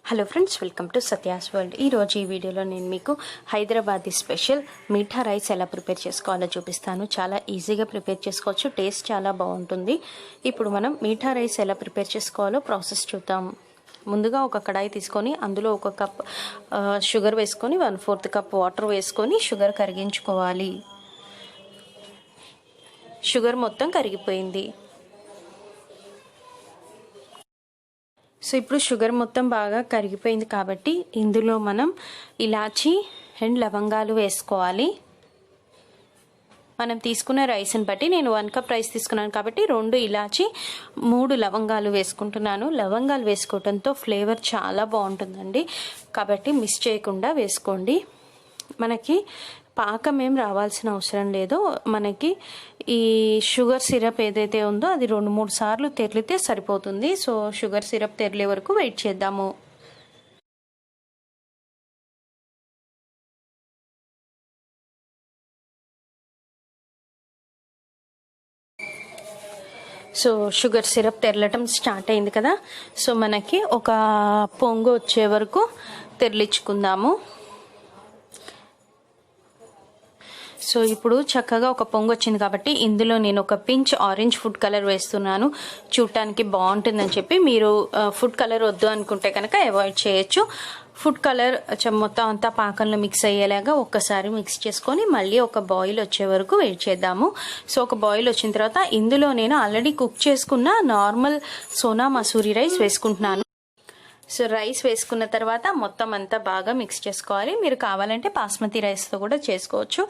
Hello friends, welcome to Satya's world. ఈరోజు ఈ వీడియోలో నేను మీకు హైదరాబాదీ స్పెషల్ మీఠా రైస్ ఎలా ప్రిపేర్ చేసుకోవాలో చూపిస్తాను. చాలా ఈజీగా ప్రిపేర్ చేసుకోవచ్చు, టేస్ట్ చాలా బాగుంటుంది. ఇప్పుడు మనం మీఠా రైస్ ఎలా ప్రిపేర్ చేసుకోవాలో ప్రాసెస్ చూద్దాం. ముందుగా ఒక కడాయి తీసుకొని అందులో ఒక కప్ షుగర్ వేసుకొని 1/4 కప్ వాటర్ వేసుకొని షుగర్ కరిగించుకోవాలి. షుగర్ మొత్తం కరిగిపోయింది. సో ఇప్పుడు షుగర్ మొత్తం బాగా కరిగిపోయింది కాబట్టి ఇందులో మనం ఇలాచి అండ్ లవంగాలు వేసుకోవాలి. మనం తీసుకున్న రైస్ని బట్టి నేను 1 కప్ రైస్ తీసుకున్నాను కాబట్టి 2 ఇలాచి 3 లవంగాలు వేసుకుంటున్నాను. లవంగాలు వేసుకోవడంతో ఫ్లేవర్ చాలా బాగుంటుందండి, కాబట్టి మిస్ చేయకుండా వేసుకోండి. మనకి పాకం ఏం రావాల్సిన అవసరం లేదు. మనకి ఈ షుగర్ సిరప్ ఏదైతే ఉందో అది 2-3 సార్లు తెరిలితే సరిపోతుంది. సో షుగర్ సిరప్ తెరిలే వరకు వెయిట్ చేద్దాము. సో షుగర్ సిరప్ తెరలటం స్టార్ట్ అయింది కదా. సో మనకి ఒక పొంగు వచ్చే వరకు తెరలించుకుందాము. సో ఇప్పుడు చక్కగా ఒక పొంగు వచ్చింది కాబట్టి ఇందులో నేను ఒక పించ్ ఆరెంజ్ ఫుడ్ కలర్ వేస్తున్నాను. చూడటానికి బాగుంటుందని చెప్పి మీరు ఫుడ్ కలర్ వద్దు అనుకుంటే కనుక అవాయిడ్ చేయొచ్చు. ఫుడ్ కలర్ మొత్తం అంతా పాకంలో మిక్స్ అయ్యేలాగా ఒక్కసారి మిక్స్ చేసుకొని మళ్ళీ ఒక బాయిల్ వచ్చే వరకు వెయిట్ చేద్దాము. సో ఒక బాయిల్ వచ్చిన తర్వాత ఇందులో నేను ఆల్రెడీ కుక్ చేసుకున్న నార్మల్ సోనా మసూరి రైస్ వేసుకుంటున్నాను. సో రైస్ వేసుకున్న తర్వాత మొత్తం అంతా బాగా మిక్స్ చేసుకోవాలి. మీరు కావాలంటే బాస్మతి రైస్తో కూడా చేసుకోవచ్చు.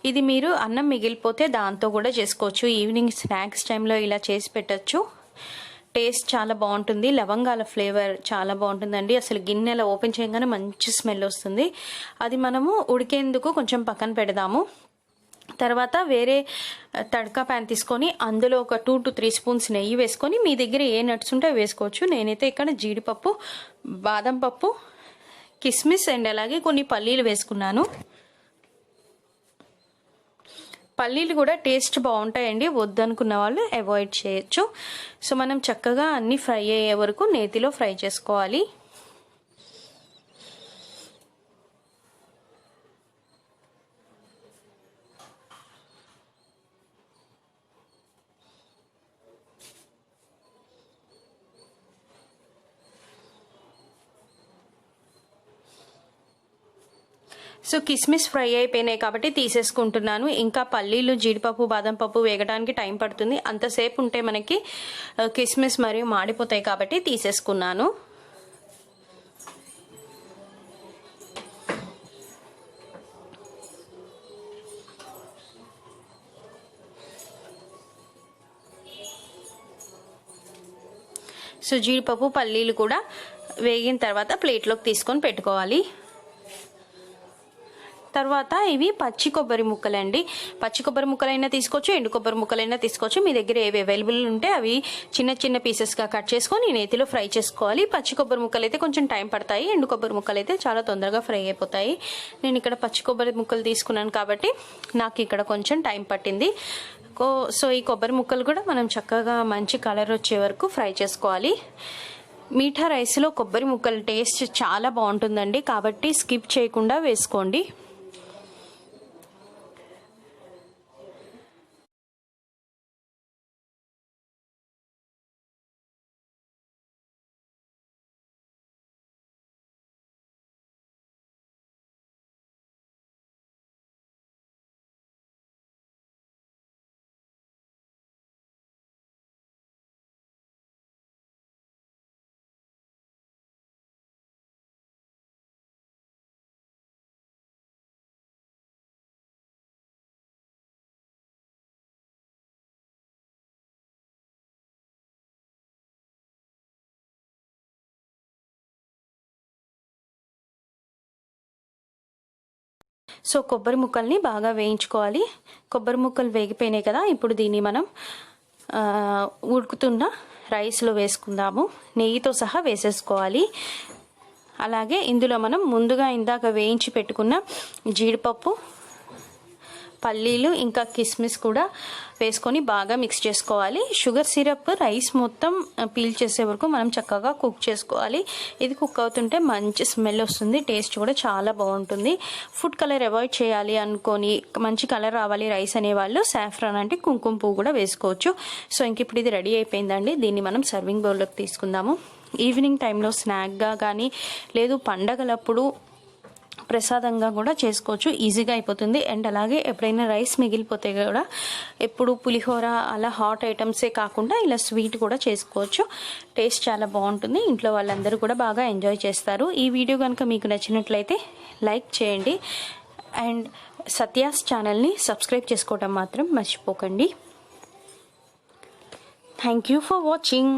ఇది మీరు అన్నం మిగిలిపోతే దాంతో కూడా చేసుకోవచ్చు. ఈవినింగ్ స్నాక్స్ టైంలో ఇలా చేసి పెట్టచ్చు. టేస్ట్ చాలా బాగుంటుంది. లవంగాల ఫ్లేవర్ చాలా బాగుంటుందండి. అసలు గిన్నెలో ఓపెన్ చేయగానే మంచి స్మెల్ వస్తుంది. అది మనము ఉడికేందుకు కొంచెం పక్కన పెడదాము. తర్వాత వేరే తడ్కా ప్యాన్ తీసుకొని అందులో ఒక 2 to 3 స్పూన్స్ నెయ్యి వేసుకొని మీ దగ్గర ఏ నట్స్ ఉంటే వేసుకోవచ్చు. నేనైతే ఇక్కడ జీడిపప్పు, బాదం పప్పు, కిస్మిస్ అండ్ అలాగే కొన్ని పల్లీలు వేసుకున్నాను. పల్లీలు కూడా టేస్ట్ బాగుంటాయండి, వద్దనుకున్న వాళ్ళు అవాయిడ్ చేయొచ్చు. సో మనం చక్కగా అన్నీ ఫ్రై అయ్యే వరకు నేతిలో ఫ్రై చేసుకోవాలి. సో కిస్మిస్ ఫ్రై అయిపోయినాయి కాబట్టి తీసేసుకుంటున్నాను. ఇంకా పల్లీలు, జీడిపప్పు, బాదం పప్పు వేగడానికి టైం పడుతుంది. అంతసేపు ఉంటే మనకి కిస్మిస్ మరియు మాడిపోతాయి కాబట్టి తీసేసుకున్నాను. సో జీడిపప్పు, పల్లీలు కూడా వేగిన తర్వాత ప్లేట్లోకి తీసుకొని పెట్టుకోవాలి. తర్వాత ఇవి పచ్చి కొబ్బరి ముక్కలండి. పచ్చి కొబ్బరి ముక్కలైనా తీసుకోవచ్చు, ఎండు కొబ్బరి ముక్కలైనా తీసుకోవచ్చు. మీ దగ్గర ఏవి అవైలబుల్ ఉంటే అవి చిన్న చిన్న పీసెస్గా కట్ చేసుకొని నేతిలో ఫ్రై చేసుకోవాలి. పచ్చి కొబ్బరి ముక్కలు అయితే కొంచెం టైం పడతాయి, ఎండు కొబ్బరి ముక్కలు అయితే చాలా తొందరగా ఫ్రై అయిపోతాయి. నేను ఇక్కడ పచ్చి కొబ్బరి ముక్కలు తీసుకున్నాను కాబట్టి నాకు ఇక్కడ కొంచెం టైం పట్టింది. సో ఈ కొబ్బరి ముక్కలు కూడా మనం చక్కగా మంచి కలర్ వచ్చే వరకు ఫ్రై చేసుకోవాలి. మీఠా రైస్లో కొబ్బరి ముక్కల టేస్ట్ చాలా బాగుంటుందండి, కాబట్టి స్కిప్ చేయకుండా వేసుకోండి. సో కొబ్బరి ముక్కల్ని బాగా వేయించుకోవాలి. కొబ్బరి ముక్కలు వేగిపోయినాయి కదా, ఇప్పుడు దీన్ని మనం ఉడుకుతున్న రైస్లో వేసుకుందాము. నెయ్యితో సహా వేసేసుకోవాలి. అలాగే ఇందులో మనం ముందుగా ఇందాక వేయించి పెట్టుకున్న జీడిపప్పు, పల్లీలు ఇంకా కిస్మిస్ కూడా వేసుకొని బాగా మిక్స్ చేసుకోవాలి. షుగర్ సిరప్ రైస్ మొత్తం పీల్ చేసే వరకు మనం చక్కగా కుక్ చేసుకోవాలి. ఇది కుక్ అవుతుంటే మంచి స్మెల్ వస్తుంది, టేస్ట్ కూడా చాలా బాగుంటుంది. ఫుడ్ కలర్ అవాయిడ్ చేయాలి అనుకొని మంచి కలర్ రావాలి రైస్ అనేవాళ్ళు సాఫ్రాన్ అంటే కుంకుమ పువ్వు కూడా వేసుకోవచ్చు. సో ఇంక ఇప్పుడు ఇది రెడీ అయిపోయిందండి. దీన్ని మనం సర్వింగ్ బౌల్లోకి తీసుకుందాము. ఈవినింగ్ టైంలో స్నాక్గా కానీ లేదు పండగలప్పుడు ప్రసాదంగా కూడా చేసుకోవచ్చు, ఈజీగా అయిపోతుంది. అండ్ అలాగే ఎప్పుడైనా రైస్ మిగిలిపోతే కూడా ఎప్పుడు పులిహోర అలా హాట్ ఐటమ్సే కాకుండా ఇలా స్వీట్ కూడా చేసుకోవచ్చు. టేస్ట్ చాలా బాగుంటుంది, ఇంట్లో వాళ్ళందరూ కూడా బాగా ఎంజాయ్ చేస్తారు. ఈ వీడియో కనుక మీకు నచ్చినట్లయితే లైక్ చేయండి అండ్ సత్యాస్ ఛానల్ని సబ్స్క్రైబ్ చేసుకోవడం మాత్రం మర్చిపోకండి. Thank you for watching.